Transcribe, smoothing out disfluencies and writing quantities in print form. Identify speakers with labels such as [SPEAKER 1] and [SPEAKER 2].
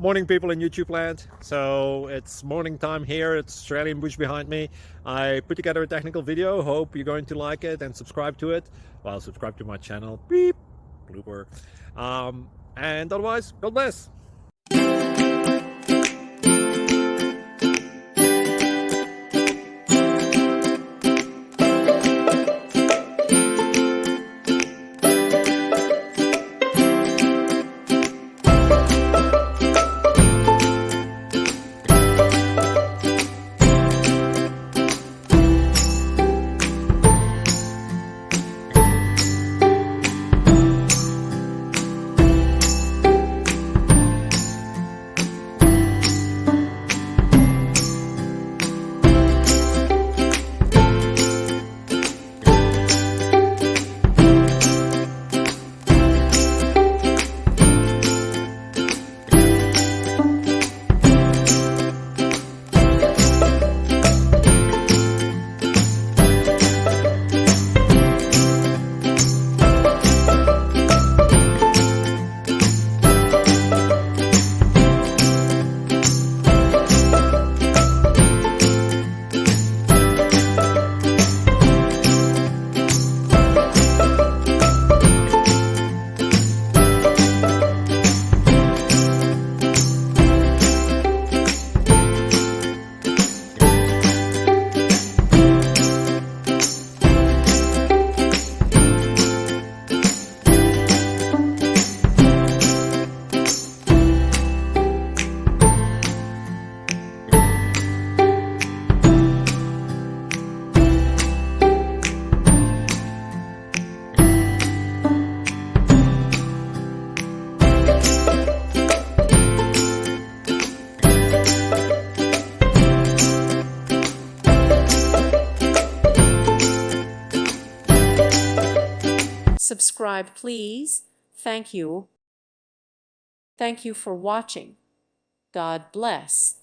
[SPEAKER 1] Morning, people in YouTube land. So it's morning time here. It's Australian bush behind me. I put together a technical video. Hope you're going to like it and subscribe to it. Well, subscribe to my channel. Beep. Blooper. And otherwise, God bless.
[SPEAKER 2] Subscribe, please. Thank you. Thank you for watching. God bless.